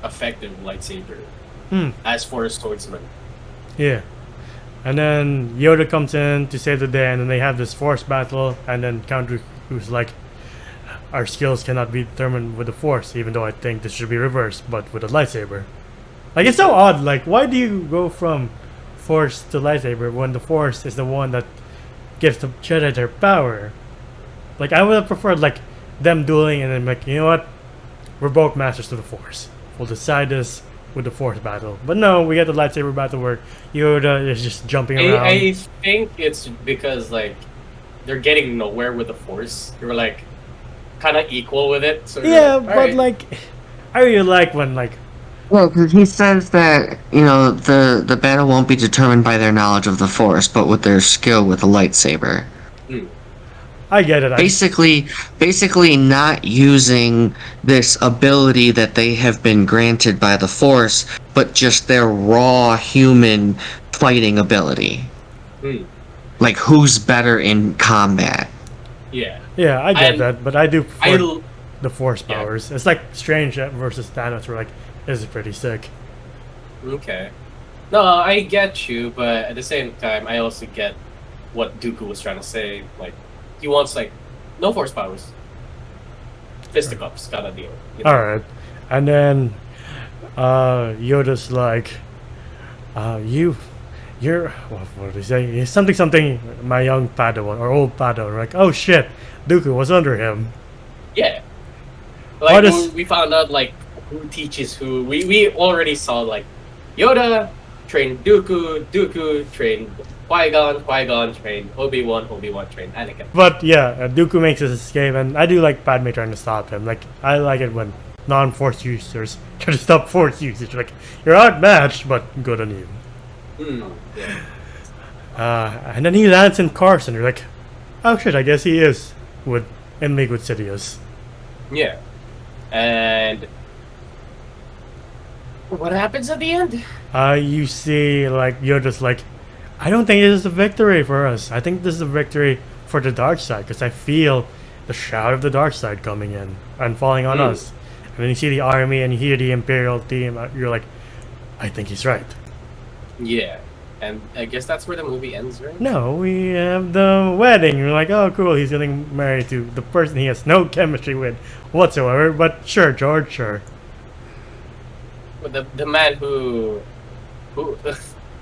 effective lightsaber Hmm. as for a swordsman. Yeah. And then Yoda comes in to save the day, and then they have this force battle, and then Count Dooku's like, our skills cannot be determined with the force, even though I think this should be reversed, but with a lightsaber. Like, it's so odd. Like, why do you go from force to lightsaber when the force is the one that gives the Jedi their power? Like, I would have preferred, like, them dueling and then, like, you know what? We're both masters of the force. We'll decide this with the force battle. But no, we get the lightsaber battle where Yoda is just jumping around. I think it's because like they're getting nowhere with the force. They were like kind of equal with it. So Yeah, like, but "Alright." like, I really like when like, well, because he says that the battle won't be determined by their knowledge of the Force, but with their skill with the lightsaber. I get it. Basically not using this ability that they have been granted by the Force, but just their raw human fighting ability. Hmm. Like, who's better in combat? Yeah. Yeah, I get And that, but I do I prefer the force yeah. powers. It's like Strange versus Thanos, where like, this is pretty sick. Okay. No, I get you, but at the same time, I also get what Dooku was trying to say. Like, he wants like no force powers, fisticuffs kind of deal. You know? All right, and then Yoda's like, you're what did he say? He's something. My young Padawan or old Padawan. Like, oh shit, Dooku was under him. Yeah. Why Like does- we found out like who teaches who. We already saw like Yoda trained Dooku, Dooku trained Qui-Gon, Qui-Gon trained Obi-Wan, Obi-Wan trained Anakin. But yeah, Dooku makes his escape, and I do like Padme trying to stop him. Like, I like it when non-force users try to stop force users. Like, you're outmatched, but good on you. Yeah. And then he lands in Carson. You're like, oh shit, I guess he is in league with Sidious. Yeah. And what happens at the end? You see, like, you're just like, I don't think this is a victory for us. I think this is a victory for the dark side, because I feel the shadow of the dark side coming in and falling on us. And then you see the army and you hear the Imperial team. You're like, I think he's right. Yeah. And I guess that's where the movie ends, right? No, we have the wedding. You're like, oh, cool. He's getting married to the person he has no chemistry with whatsoever. But sure, George, sure. But the man who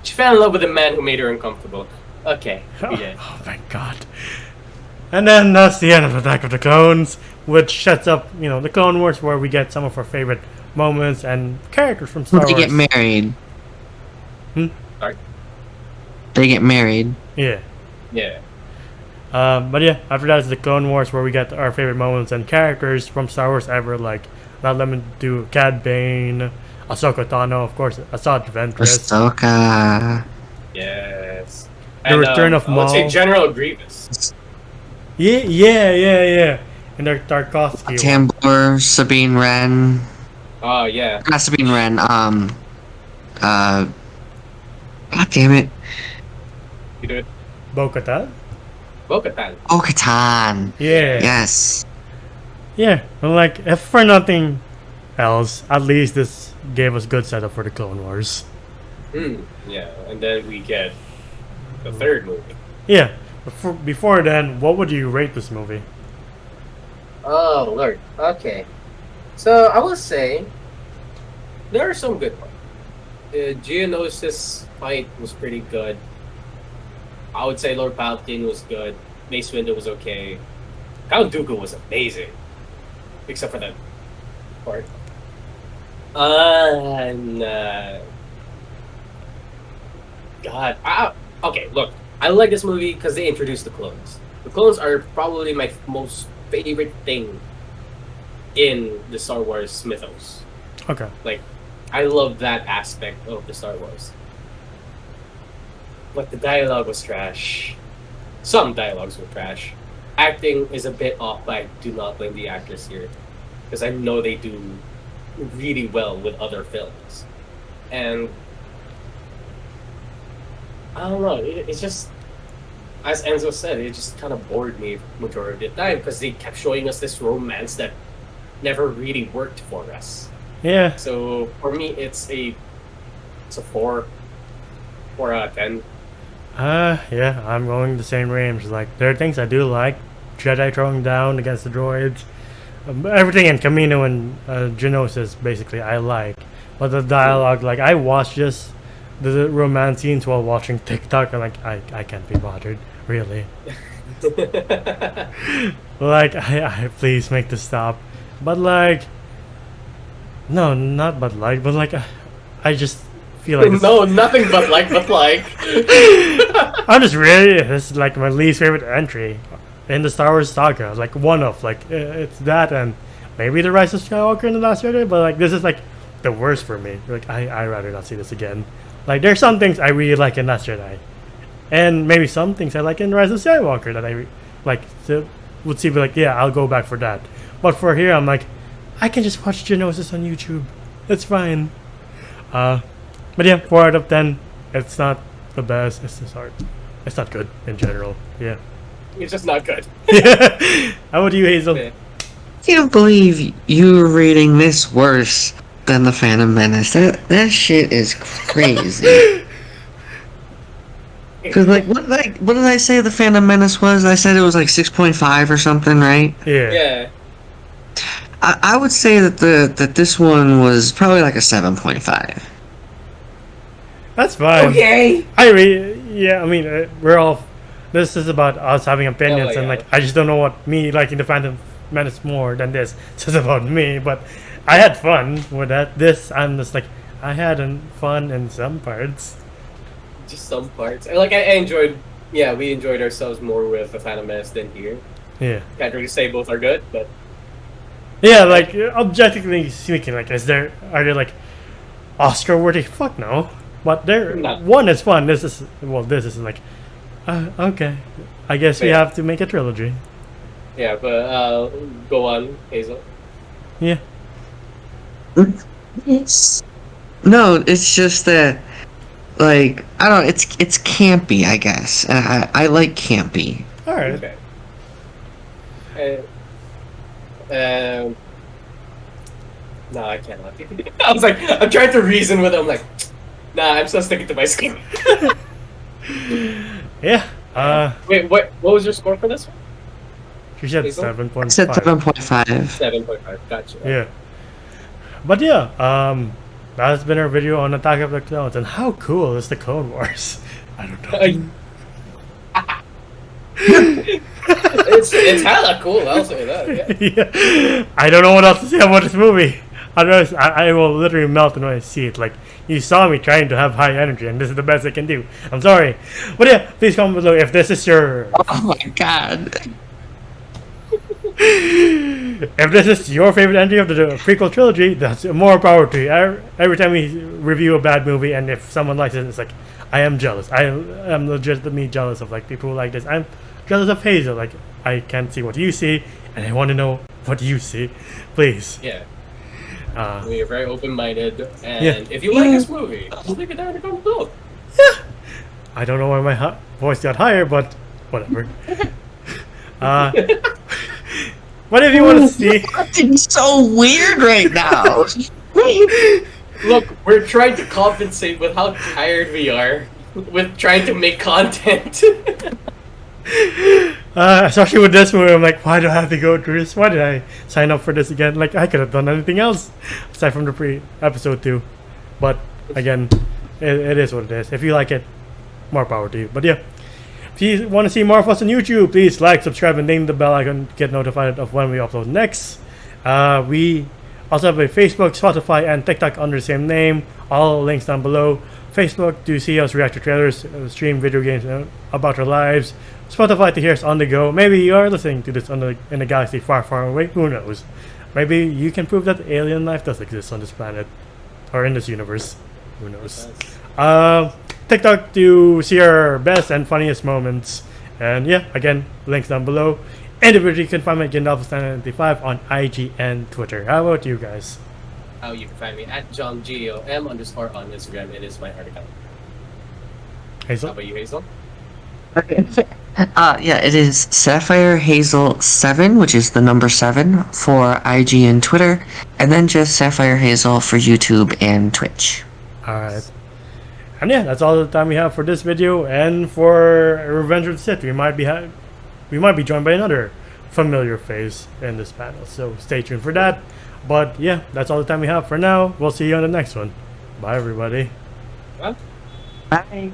she fell in love with the man who made her uncomfortable. Okay. Yeah. Oh, thank God. And then that's the end of Attack of the Clones, which sets up, the Clone Wars, where we get some of our favorite moments and characters from Star They Wars. get married. Sorry? They get married. Yeah. Yeah. But yeah, after that is the Clone Wars, where we get our favorite moments and characters from Star Wars ever, like, not let me do Cad Bane, Ahsoka Tano, of course, Asajj Ventress. Ahsoka. Yes. The return of I would say Maul. General Grievous. Yeah. And their Tarkovsky. Tambor, Sabine Wren. Oh yeah. Not Sabine Wren. God damn it. You do it. Bo-Katan? Bo-Katan. Bo-Katan. Yeah. Yes. Yeah, and like, if for nothing else, at least this gave us good setup for the Clone Wars. Yeah, and then we get the third movie. Yeah, before then, what would you rate this movie? Oh Lord. Okay. So I will say there are some good ones. Geonosis fight was pretty good. I would say Lord Palpatine was good. Mace Windu was okay. Count Dooku was amazing, except for that part. God. Okay, look. I like this movie because they introduced the clones. The clones are probably my most favorite thing in the Star Wars mythos. Okay. Like, I love that aspect of the Star Wars. But the dialogue was trash. Some dialogues were trash. Acting is a bit off, but I do not blame the actors here. Because I know they do really well with other films. And I don't know, it's just, as Enzo said, it just kind of bored me majority of the time because they kept showing us this romance that never really worked for us. Yeah. So for me, it's a 4 out of 10. Yeah, I'm going the same range. Like, there are things I do like. Jedi throwing down against the droids. Everything in Camino and Geonosis, basically, I like. But the dialogue, like, I watch just the romance scenes while watching TikTok, and like, I can't be bothered, really. Like, I please make this stop. But like, no, not but like, I just feel like No, nothing but like. I'm just really, this is like my least favorite entry in the Star Wars saga. Like, one of, like, it's that and maybe the Rise of Skywalker in the Last Jedi, but like, this is like the worst for me. Like, I rather not see this again. Like, there's some things I really like in Last Jedi, and maybe some things I like in Rise of Skywalker that I like would see, like, yeah, I'll go back for that. But for here, I'm like, I can just watch Geonosis on YouTube. It's fine. But yeah, 4 out of 10. It's not the best. It's just hard. It's not good in general. Yeah. It's just not good. How about you, Hazel? Yeah. I can't believe you're rating this worse than the Phantom Menace. That shit is crazy. Cause like what did I say the Phantom Menace was? I said it was like 6.5 or something, right? Yeah. Yeah. I would say that this one was probably like a 7.5. That's fine. Okay. I mean, we're all. This is about us having opinions, and like, I just don't know what me liking the Phantom Menace more than this says about me. But I had fun with that. This, I'm just like, I had fun in some parts. Just some parts. Like, I enjoyed. Yeah, we enjoyed ourselves more with the Phantom Menace than here. Yeah. Can't really say both are good, but Yeah, like objectively speaking, like are they like Oscar worthy? Fuck no. But No. one is fun. This is like okay. I guess we Yeah. have to make a trilogy. Yeah, but go on, Hazel. Yeah. It's no, it's just that like I don't know, it's campy, I guess. I like campy. All right. Okay. No, I cannot. I was like, I'm trying to reason with it. I'm like, nah, I'm still sticking to my score. Yeah. Wait, what was your score for this one? You said Hazel? 7.5. I said 7.5. 7.5. Gotcha. Yeah. But yeah, that's been our video on Attack of the Clones, and how cool is the Clone Wars? I don't know. It's hella cool. I'll say that. Yeah. Yeah. I don't know what else to say about this movie. Otherwise, I will literally melt when I see it. Like, you saw me trying to have high energy, and this is the best I can do. I'm sorry. But yeah, please comment below if this is your... Oh my god. If this is your favorite entry of the prequel trilogy, that's more power to you. Every time we review a bad movie, and if someone likes it, it's like, I am jealous. I am legitimately jealous of like people who like this. I'm jealous of Hazel. Like, I can't see what you see, and I want to know what you see. Please. Yeah. Uh, We are very open-minded, and Yeah. if you like this movie, leave it down in the comment below. I don't know why my voice got higher, but whatever. What if you want to see? It's so weird right now. Look, we're trying to compensate with how tired we are with trying to make content. Especially with this movie, I'm like, why do I have to go through this? Why did I sign up for this again? Like, I could have done anything else aside from the episode 2. But again, it is what it is. If you like it, more power to you. But yeah, if you want to see more of us on YouTube, please like, subscribe, and ding the bell icon to get notified of when we upload next. We also have a Facebook, Spotify, and TikTok under the same name. All links down below. Facebook to see us react to trailers, stream video games about our lives. Spotify to hear us on the go. Maybe you are listening to this in a galaxy far, far away. Who knows? Maybe you can prove that alien life does exist on this planet or in this universe. Who knows? TikTok to see our best and funniest moments. And yeah, again, links down below. Individually, you can find me at Gandalf95 on IG and Twitter. How about you guys? Oh, you can find me at JohnGOM_ on Instagram. It is my article. How Hazel? about you, Hazel? Yeah, it is Sapphire Hazel 7, which is the number 7 for IG and Twitter, and then just Sapphire Hazel for YouTube and Twitch. Alright. And yeah, that's all the time we have for this video. And for Revenge of the Sith, we might be joined by another familiar face in this panel. So stay tuned for that. But yeah, that's all the time we have for now. We'll see you on the next one. Bye, everybody. Well, Bye.